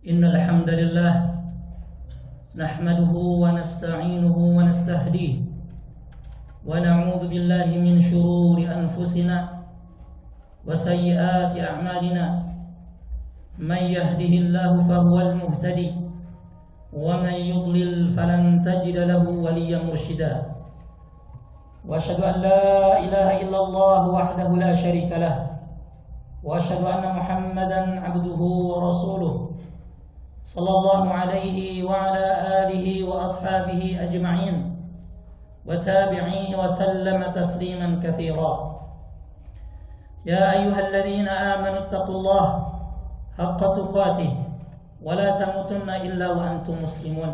إن الحمد لله نحمده ونستعينه ونستهديه ونعوذ بالله من شرور أنفسنا وسيئات أعمالنا من يهده الله فهو المهتدي ومن يضلل فلن تجد له وليا مرشدا وأشهد أن لا إله إلا الله وحده لا شريك له وأشهد أن محمدا عبده ورسوله صلى الله عليه وعلى آله وأصحابه أجمعين وتابعيه وسلم تسليما كثيرا. يا أيها الذين آمنوا اتقوا الله حق تقاته ولا تموتن إلا وأنتم مسلمون.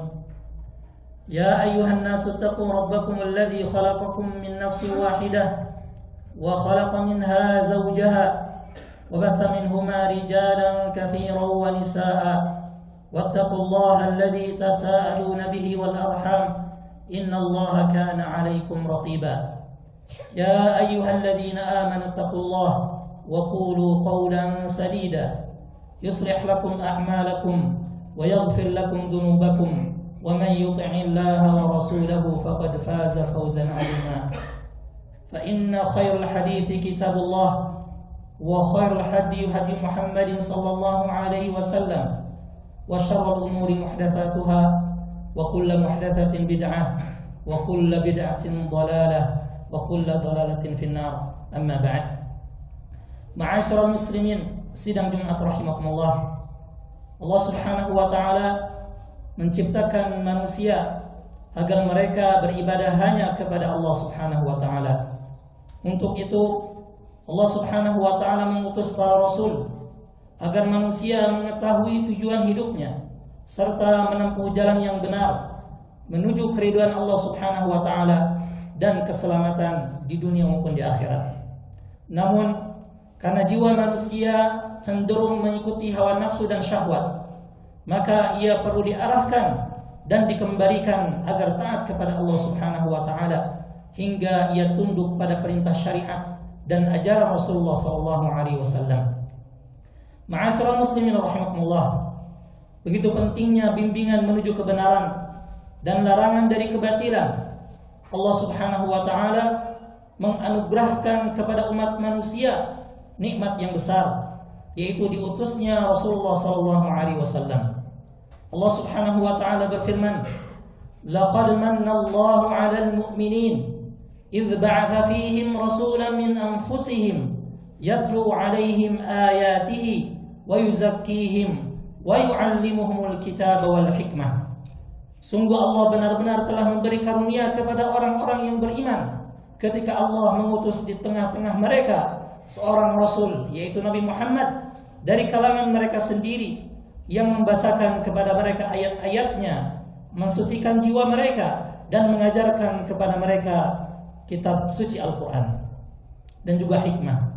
يا أيها الناس اتقوا ربكم الذي خلقكم من نفس واحدة وخلق منها زوجها وبث منهما رجالا كثيرا ونساء واتقوا الله الذي تساءلون به والأرحام إن الله كان عليكم رقيبا. يا أيها الذين آمنوا اتقوا الله وقولوا قولا سديدا يصلح لكم أعمالكم ويغفر لكم ذنوبكم ومن يطع الله ورسوله فقد فاز فوزا عظيما. فإن خير الحديث كتاب الله وخير الهدي هدي محمد صلى الله عليه وسلم وشر الأمور محدثاتها وكل محدثة بدعة وكل بدعة ضلالة وكل ضلالة في النار. أما بعد. Ma'asyiral muslimin, sidang Jumat rahimakumullah. Allah Subhanahu wa taala menciptakan manusia agar mereka beribadah hanya kepada Allah Subhanahu wa taala. Untuk itu Allah Subhanahu wa taala mengutus para rasul agar manusia mengetahui tujuan hidupnya serta menempuh jalan yang benar menuju keridhaan Allah Subhanahu wa taala dan keselamatan di dunia maupun di akhirat. Namun karena jiwa manusia cenderung mengikuti hawa nafsu dan syahwat, maka ia perlu diarahkan dan dikembalikan agar taat kepada Allah Subhanahu wa taala hingga ia tunduk pada perintah syariat dan ajaran Rasulullah sallallahu alaihi wasallam. Ma'asyiral muslimin rahimakumullah. Begitu pentingnya bimbingan menuju kebenaran dan larangan dari kebatilan. Allah Subhanahu wa taala menganugerahkan kepada umat manusia nikmat yang besar, yaitu diutusnya Rasulullah sallallahu alaihi wasallam. Allah Subhanahu wa taala berfirman, "Laqad manna Allahu 'alal mu'minin idh ba'atha fihim rasulan min anfusihim yatlu 'alaihim ayatihi wa yuzakkihim wa yu'allimuhumul kitaba wal hikmah." Sungguh Allah benar-benar telah memberi karunia kepada orang-orang yang beriman ketika Allah mengutus di tengah-tengah mereka seorang rasul, yaitu Nabi Muhammad, dari kalangan mereka sendiri, yang membacakan kepada mereka ayat-ayatnya, mensucikan jiwa mereka, dan mengajarkan kepada mereka kitab suci Al-Quran dan juga hikmah.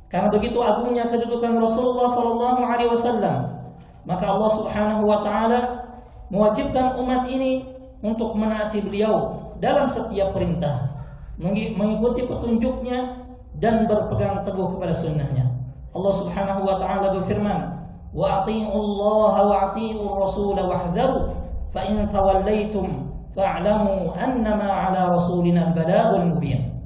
Karena begitu agungnya kedudukan Rasulullah sallallahu alaihi wasallam, maka Allah Subhanahu wa taala mewajibkan umat ini untuk menaati beliau dalam setiap perintah, mengikuti petunjuknya dan berpegang teguh kepada sunnahnya. Allah Subhanahu wa taala berfirman, "Wa atii'ullaha wa atii'ur rasul wahdharu fa in tawallaitum fa'lamu annama 'ala rasulina al-balaghul mubin."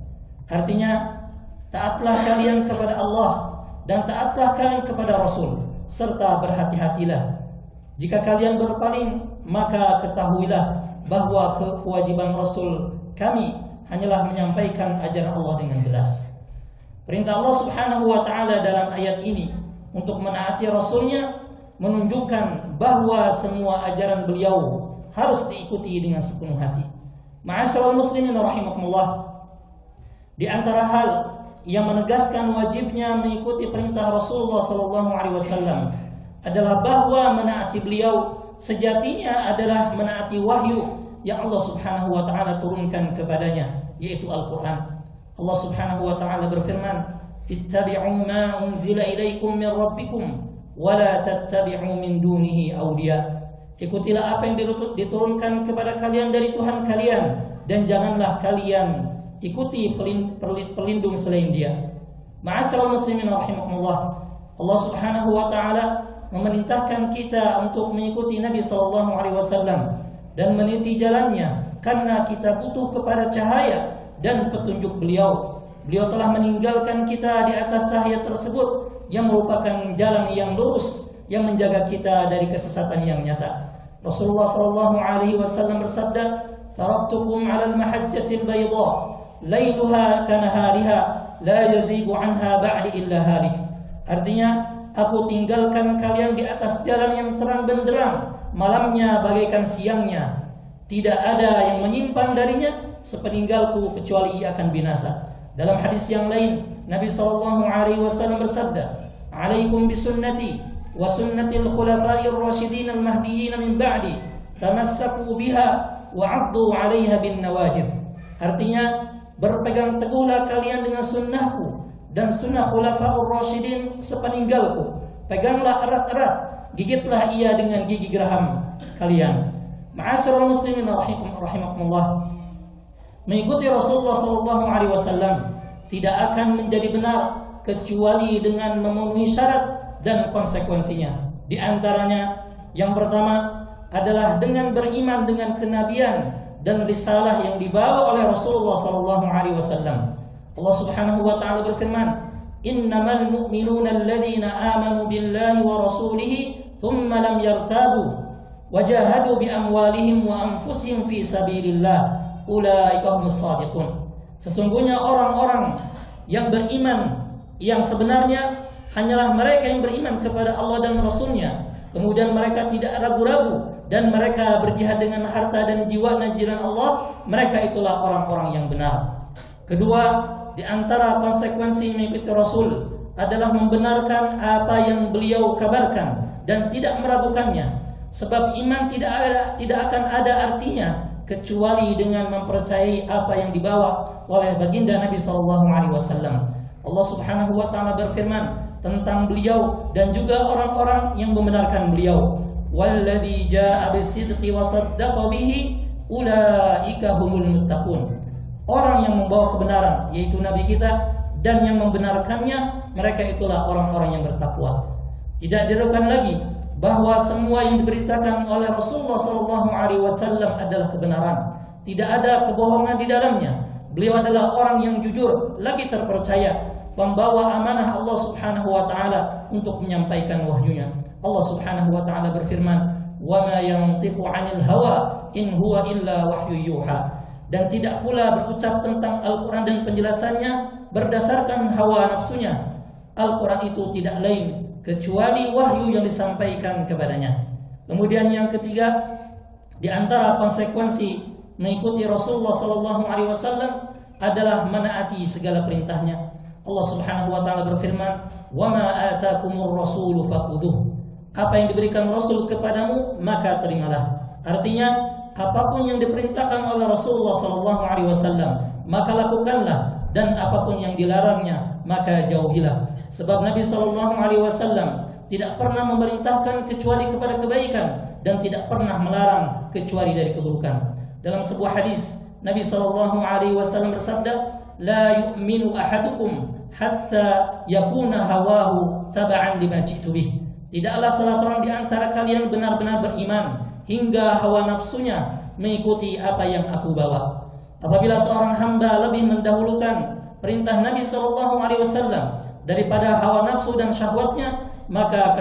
Artinya, taatlah kalian kepada Allah dan taatlah kalian kepada Rasul, serta berhati-hatilah. Jika kalian berpaling, maka ketahuilah bahwa kewajiban Rasul kami hanyalah menyampaikan ajaran Allah dengan jelas. Perintah Allah Subhanahu wa taala dalam ayat ini untuk menaati Rasulnya menunjukkan bahwa semua ajaran beliau harus diikuti dengan sepenuh hati. Ma'asyiral muslimin rahimakumullah. Di antara hal yang menegaskan wajibnya mengikuti perintah Rasulullah sallallahu alaihi wasallam adalah bahwa menaati beliau sejatinya adalah menaati wahyu yang Allah Subhanahu wa taala turunkan kepadanya, yaitu Al-Qur'an. Allah Subhanahu wa taala berfirman, "Ittabi'u ma unzila ilaikum min rabbikum wa la tattabi'u min dunihi awliya." Ikutilah apa yang diturunkan kepada kalian dari Tuhan kalian dan janganlah kalian ikuti pelindung selain Dia. Ma'asyiral muslimin rahimakumullah. Allah Subhanahu wa taala memerintahkan kita untuk mengikuti Nabi SAW dan meniti jalannya, karena kita butuh kepada cahaya dan petunjuk beliau. Beliau telah meninggalkan kita di atas cahaya tersebut yang merupakan jalan yang lurus yang menjaga kita dari kesesatan yang nyata. Rasulullah SAW bersabda, "Taraktukum 'alal mahajjatil bayda, lailuha kanahariha, la yazigu 'anha ba'di illa halik." Artinya, aku tinggalkan kalian di atas jalan yang terang benderang, malamnya bagaikan siangnya. Tidak ada yang menyimpang darinya sepeninggalku kecuali ia akan binasa. Dalam hadis yang lain, Nabi SAW bersabda, "Alaikum bisunnati wa sunnatil khulafa'ir rasyidin al-mahdiyyin min ba'di, tamassaku biha wa 'addu 'alaiha bin nawajid." Artinya, berpegang teguhlah kalian dengan sunnahku dan sunnah khulafa'ur rasyidin sepeninggalku. Peganglah erat-erat, gigitlah ia dengan gigi geraham kalian. Ma'asyiral muslimin rahimakumullah. Mengikuti Rasulullah SAW tidak akan menjadi benar kecuali dengan memenuhi syarat dan konsekuensinya. Di antaranya, yang pertama adalah dengan beriman dengan kenabian dan risalah yang dibawa oleh Rasulullah SAW. Allah Subhanahu wa taala berfirman, "Innamal mu'minuna alladzina amanu billahi wa rasulihi thumma lam yartabu wajahadu bi amwalihim wa anfusihim fi sabilillah. Ulaika humus shadiqun." Sesungguhnya orang-orang yang beriman yang sebenarnya hanyalah mereka yang beriman kepada Allah dan Rasulnya, kemudian mereka tidak ragu-ragu dan mereka berjihad dengan harta dan jiwa di jalan Allah, mereka itulah orang-orang yang benar. Kedua, di antara konsekuensi mengikuti Rasul adalah membenarkan apa yang beliau kabarkan dan tidak meragukannya. Sebab iman tidak akan ada artinya kecuali dengan mempercayai apa yang dibawa oleh baginda Nabi SAW. Allah Subhanahu wa taala berfirman tentang beliau dan juga orang-orang yang membenarkan beliau, "Walladzi jaa'a bis-sidqi wa saddaqa bihi ulaika humul muttaqun." Orang yang membawa kebenaran, yaitu nabi kita, dan yang membenarkannya, mereka itulah orang-orang yang bertakwa. Tidak diragukan lagi bahwa semua yang diberitakan oleh Rasulullah SAW adalah kebenaran. Tidak ada kebohongan di dalamnya. Beliau adalah orang yang jujur, lagi terpercaya, pembawa amanah Allah Subhanahu wa taala untuk menyampaikan wahyunya. Allah Subhanahu wa taala berfirman, "Wa ma yantiqu 'anil hawa in huwa illa wahyu yuha." Dan tidak pula berucap tentang Al-Qur'an dan penjelasannya berdasarkan hawa nafsunya. Al-Qur'an itu tidak lain kecuali wahyu yang disampaikan kepadanya. Kemudian yang ketiga, di antara konsekuensi mengikuti Rasulullah SAW adalah menaati segala perintahnya. Allah Subhanahu wa taala berfirman, "Wa ma ataakumur rasulu fakhudhuh." Apa yang diberikan Rasul kepadamu, maka terimalah. Artinya, apapun yang diperintahkan oleh Rasulullah SAW, maka lakukanlah, dan apapun yang dilarangnya, maka jauhilah. Sebab Nabi SAW tidak pernah memerintahkan kecuali kepada kebaikan dan tidak pernah melarang kecuali dari keburukan. Dalam sebuah hadis, Nabi SAW bersabda, "La yu'minu ahadukum hatta yakuna hawahu taba'an lima ji'tu bih." Tidaklah salah seorang di antara kalian benar-benar beriman hingga hawa nafsunya mengikuti apa yang aku bawa. Apabila seorang hamba lebih mendahulukan perintah Nabi SAW daripada hawa nafsu dan syahwatnya, maka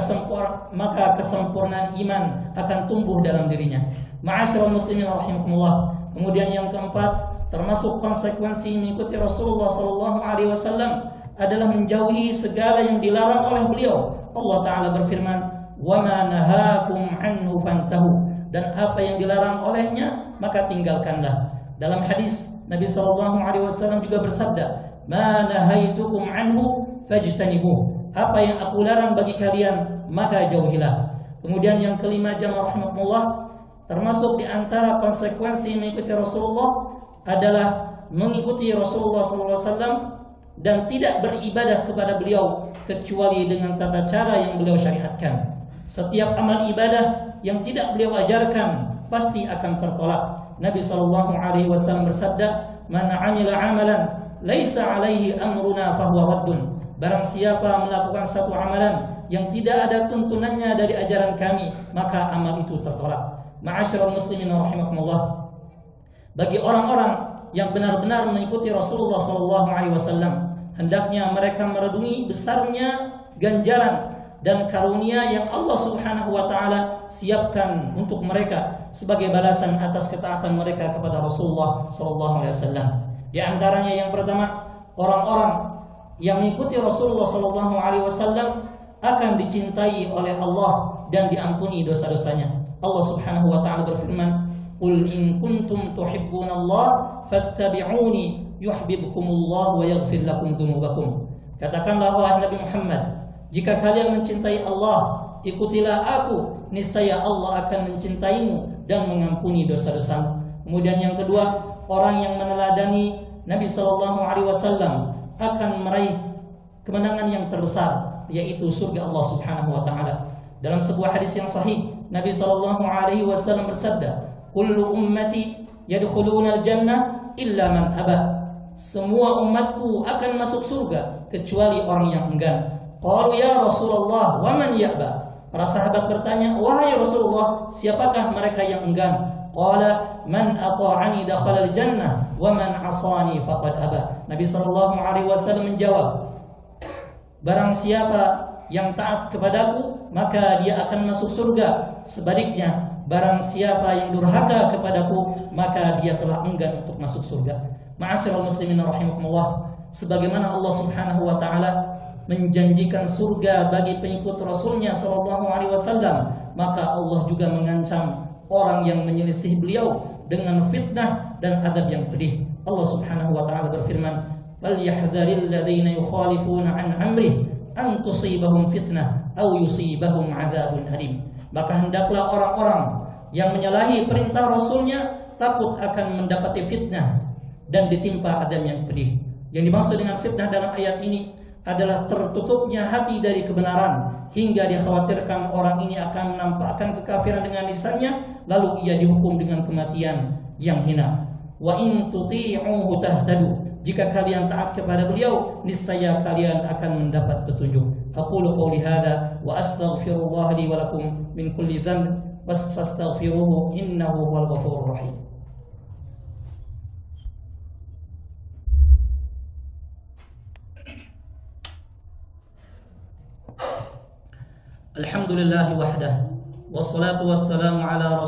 kesempurnaan iman akan tumbuh dalam dirinya. Ma'asyiral muslimin rahimakumullah. Kemudian yang keempat, termasuk konsekuensi mengikuti Rasulullah SAW adalah menjauhi segala yang dilarang oleh beliau. Allah Ta'ala berfirman, "Wa ma nahakum anhu fantahu." Dan apa yang dilarang olehnya, maka tinggalkanlah. Dalam hadis, Nabi SAW juga bersabda, "Ma nahaitukum anhu fajtanibuh." Apa yang aku larang bagi kalian, maka jauhilah. Kemudian yang kelima, jamaah rahimakumullah, termasuk di antara konsekuensi mengikuti Rasulullah adalah mengikuti Rasulullah SAW dan tidak beribadah kepada beliau kecuali dengan tata cara yang beliau syariatkan. Setiap amal ibadah yang tidak beliau ajarkan pasti akan tertolak. Nabi SAW bersabda, "Man 'amila 'amalan laisa 'alaihi amruna fahuwa raddun." Barang siapa melakukan satu amalan yang tidak ada tuntunannya dari ajaran kami, maka amal itu tertolak. Ma'asyiral muslimin rahimakumullah. Bagi orang-orang yang benar-benar mengikuti Rasulullah SAW, hendaknya mereka merenungi besarnya ganjaran dan karunia yang Allah Subhanahu wa taala siapkan untuk mereka sebagai balasan atas ketaatan mereka kepada Rasulullah SAW. Di antaranya yang pertama, orang-orang yang mengikuti Rasulullah SAW akan dicintai oleh Allah dan diampuni dosa-dosanya. Allah Subhanahu wa taala berfirman, "Qul in kuntum tuhibbunallaha fattabi'uni yuhibbukumullah wa yaghfir lakum dzunubakum." Katakanlah wahai Nabi Muhammad, jika kalian mencintai Allah, ikutilah aku, niscaya Allah akan mencintaimu dan mengampuni dosa-dosamu. Kemudian yang kedua, orang yang meneladani Nabi SAW akan meraih kemenangan yang terbesar, yaitu surga Allah Subhanahu wa taala. Dalam sebuah hadis yang sahih, Nabi SAW bersabda, "Kullu ummati yadkhuluna al-jannah illa man aba." Semua umatku akan masuk surga kecuali orang yang enggan. Qalu ya Rasulullah wa man ya'ba? Para sahabat bertanya, wahai Rasulullah, siapakah mereka yang enggan? Qala man ata'ani dakhala al-jannah wa man 'asani faqad aba. Nabi SAW menjawab, barang siapa yang taat kepadaku, maka dia akan masuk surga. Sebaliknya, barang siapa yang durhaka kepadaku, maka dia telah enggan untuk masuk surga. Ma'asyiral muslimin rahimakumullah, sebagaimana Allah Subhanahu wa taala menjanjikan surga bagi pengikut Rasulnya SAW, maka Allah juga mengancam orang yang menyelisih beliau dengan fitnah dan adab yang pedih. Allah Subhanahu wa taala berfirman, "Falyahdharil ladzina yukhalifuna an amrih an tusibahum fitnah aw yusibahum adzabun alim." Maka hendaklah orang-orang yang menyalahi perintah Rasulnya takut akan mendapati fitnah dan ditimpa adab yang pedih. Yang dimaksud dengan fitnah dalam ayat ini adalah tertutupnya hati dari kebenaran hingga dikhawatirkan orang ini akan menampakkan kekafiran dengan lisannya, lalu ia dihukum dengan kematian yang hina. Wa in tuti'uhu tahtadu. Jika kalian taat kepada beliau, niscaya kalian akan mendapat petunjuk. Aqulu qouli hadza wa astaghfirullah li wa lakum min kulli dhanb fastaghfiruhu innahu huwal ghafurur rahim. Alhamdulillah wahdah, wassalatu wassalamu ala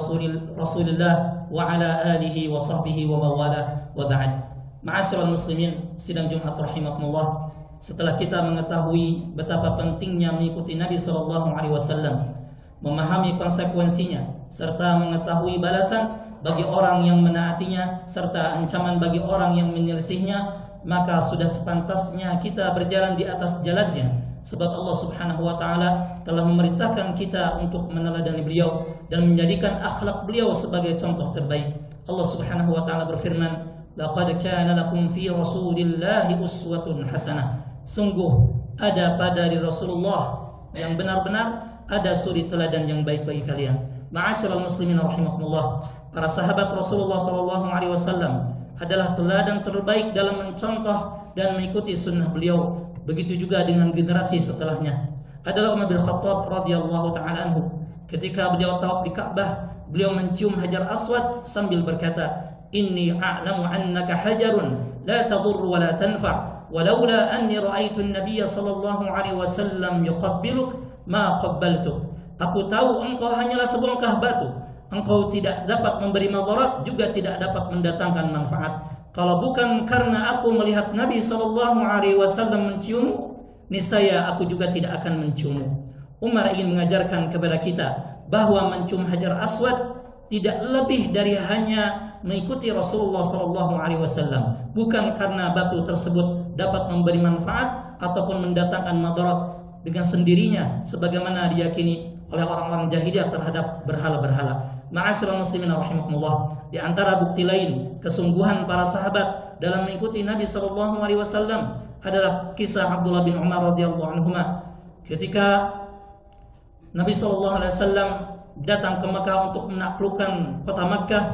rasulillah wa ala alihi wa sahbihi wa mawalah, wa ba'd. Ma'asyiral muslimin, sidang Jumat rahimakumullah. Setelah kita mengetahui betapa pentingnya mengikuti Nabi SAW, memahami konsekuensinya, serta mengetahui balasan bagi orang yang menaatinya, serta ancaman bagi orang yang menyelisihnya, maka sudah sepantasnya kita berjalan di atas jalannya. Sebab Allah Subhanahu wa taala telah memerintahkan kita untuk meneladani beliau dan menjadikan akhlak beliau sebagai contoh terbaik. Allah Subhanahu wa taala berfirman, "Laqad kana lakum fi Rasulillahi uswatun hasanah." Sungguh ada pada diri Rasulullah yang benar-benar ada suri teladan yang baik bagi kalian. Ma'asyiral muslimin rahimakumullah, para sahabat Rasulullah SAW adalah teladan terbaik dalam mencontoh dan mengikuti sunnah beliau. Begitu juga dengan generasi setelahnya. Adalah Umar bin Khattab radhiyallahu taala anhu. Ketika beliau tawaf di Ka'bah, beliau mencium Hajar Aswad sambil berkata, "Inni a'lamu annaka hajarun la tadur wa la tanfa, walaula anni ra'aitu an-nabiy sallallahu alaihi wasallam yuqabbiluk ma qabbaltuk." Aku tahu engkau hanyalah sebongkah batu. Engkau tidak dapat memberi madarat, juga tidak dapat mendatangkan manfaat. Kalau bukan karena aku melihat Nabi SAW menciummu, niscaya aku juga tidak akan menciummu. Umar ingin mengajarkan kepada kita bahwa mencium Hajar Aswad tidak lebih dari hanya mengikuti Rasulullah SAW. Bukan karena batu tersebut dapat memberi manfaat ataupun mendatangkan madarat dengan sendirinya, sebagaimana diyakini oleh orang-orang jahiliyah terhadap berhala-berhala. Ma'asyiral muslimin rahimakumullah, di antara bukti lain kesungguhan para sahabat dalam mengikuti Nabi SAW adalah kisah Abdullah bin Umar radhiyallahu anhuma. Ketika Nabi SAW datang ke Mekah untuk menaklukkan kota Makkah,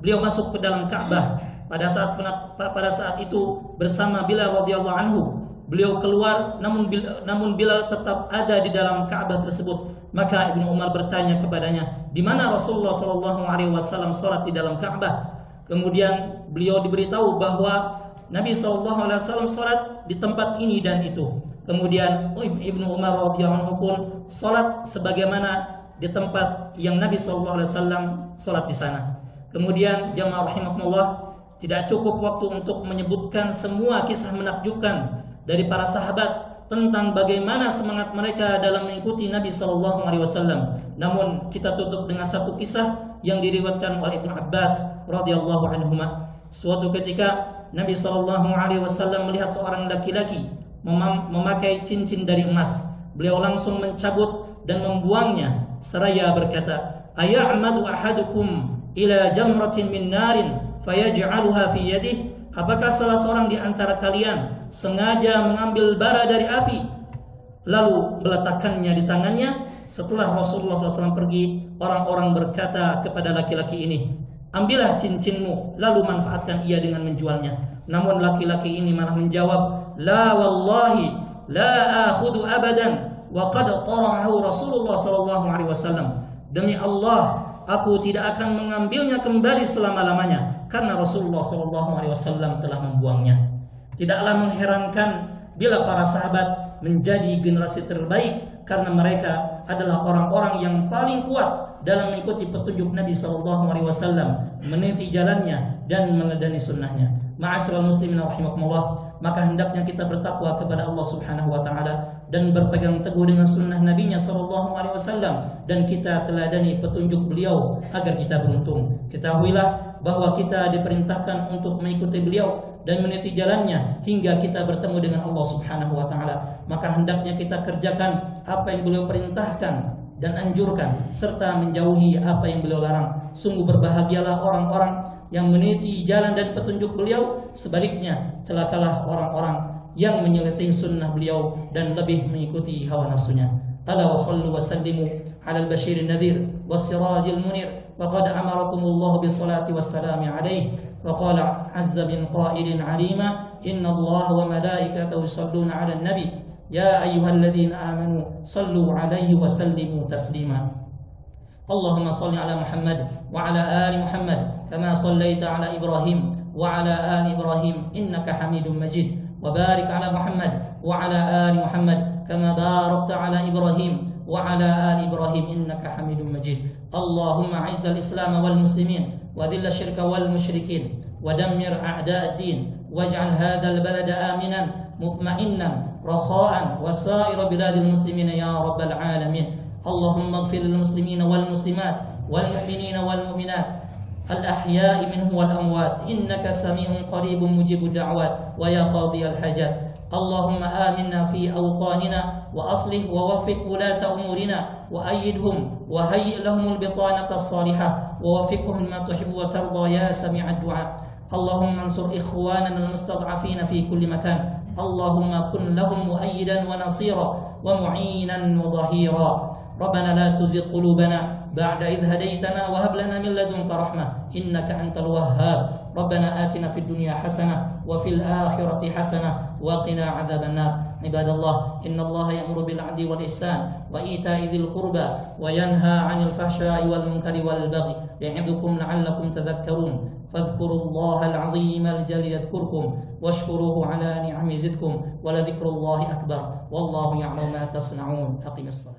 beliau masuk ke dalam Ka'bah. Pada saat itu bersama Bilal radhiyallahu anhu, beliau keluar, namun Bilal tetap ada di dalam Ka'bah tersebut. Maka Ibnu Umar bertanya kepadanya, di mana Rasulullah SAW sholat di dalam Ka'bah? Kemudian beliau diberitahu bahwa Nabi SAW sholat di tempat ini dan itu. Kemudian Ibnu Umar radhiyallahu anhu pun sholat sebagaimana di tempat yang Nabi SAW sholat di sana. Kemudian jamaah rahimakumullah, tidak cukup waktu untuk menyebutkan semua kisah menakjubkan dari para sahabat tentang bagaimana semangat mereka dalam mengikuti Nabi SAW. Namun kita tutup dengan satu kisah yang diriwayatkan oleh Ibnu Abbas radhiyallahu anhuma. Suatu ketika Nabi SAW melihat seorang laki-laki memakai cincin dari emas. Beliau langsung mencabut dan membuangnya seraya berkata, "Aya'madu ahadukum ila jamratin min narin fayaj'aluha fi yadihi?" Apakah salah seorang di antara kalian sengaja mengambil bara dari api lalu meletakkannya di tangannya? Setelah Rasulullah SAW pergi, orang-orang berkata kepada laki-laki ini, "Ambillah cincinmu lalu manfaatkan ia dengan menjualnya." Namun laki-laki ini malah menjawab, "La wallahi la akhudhu abadan wa qad tarahu Rasulullah SAW." Demi Allah, aku tidak akan mengambilnya kembali selama-lamanya karena Rasulullah SAW telah membuangnya. Tidaklah mengherankan bila para sahabat menjadi generasi terbaik karena mereka adalah orang-orang yang paling kuat dalam mengikuti petunjuk Nabi SAW, meniti jalannya dan meneladani sunnahnya. Ma'asyiral muslimin rahimakumullah, maka hendaknya kita bertakwa kepada Allah Subhanahu wa taala dan berpegang teguh dengan sunnah Nabi-Nya SAW, dan kita teladani petunjuk beliau agar kita beruntung. Ketahuilah bahwa kita diperintahkan untuk mengikuti beliau dan meniti jalannya hingga kita bertemu dengan Allah Subhanahu wa taala. Maka hendaknya kita kerjakan apa yang beliau perintahkan dan anjurkan, serta menjauhi apa yang beliau larang. Sungguh berbahagialah orang-orang yang meniti jalan dan petunjuk beliau. Sebaliknya, celakalah orang-orang yang menyelesaikan sunnah beliau dan lebih mengikuti hawa nafsunya. Ala wa sallu wa sallimu ala al-bashirin nadhir was-sirajil munir. Faqad amarakumullahu bis-salati was-salami alaihi. Wa qala azza min qailin alima, inna Allah wa malaikatahu yusalluna ala an-nabi. Ya ayyuhalladzina amanu sallu alaihi wa sallimu taslima. Allahumma salli ala Muhammad wa ala ali Muhammad kama sallaita ala Ibrahim wa ala ali Ibrahim innaka Hamidum Majid. وبارك على محمد وعلى آل محمد كما باركت على إبراهيم وعلى آل إبراهيم إنك حميد مجيد. اللهم أعز الإسلام والمسلمين وذل الشرك والمشركين ودمر أعداء الدين واجعل هذا البلد آمنا مطمئنا رخاء وسائر بلاد المسلمين يا رب العالمين. اللهم اغفر للمسلمين والمسلمات والمؤمنين والمؤمنات الأحياء منه والأموات إنك سميع قريب مجيب الدعوات ويا قاضي الحاجات. اللهم آمنا في أوطاننا وأصلح ووفق ولاة أمورنا وأيدهم وهيئ لهم البطانة الصالحة ووفقهم لما تحب وترضى يا سميع الدعاء. اللهم انصر إخواننا المستضعفين في كل مكان. اللهم كن لهم مؤيدا ونصيرا ومعينا وظهيرا. ربنا لا تزغ قلوبنا بعد إذ هديتنا وهب لنا من لدنك رحمة إنك أنت الوهاب. ربنا آتنا في الدنيا حسنة وفي الآخرة حسنة وقنا عذاب النار. عباد الله، إن الله يأمر بالعدل والإحسان وإيتاء ذي القربى وينهى عن الفحشاء والمنكر والبغي يعظكم لعلكم تذكرون. فاذكروا الله العظيم الجليل يذكركم واشكروه على نعمه يزدكم ولذكر الله أكبر والله يعلم ما تصنعون. أقم الصلاة.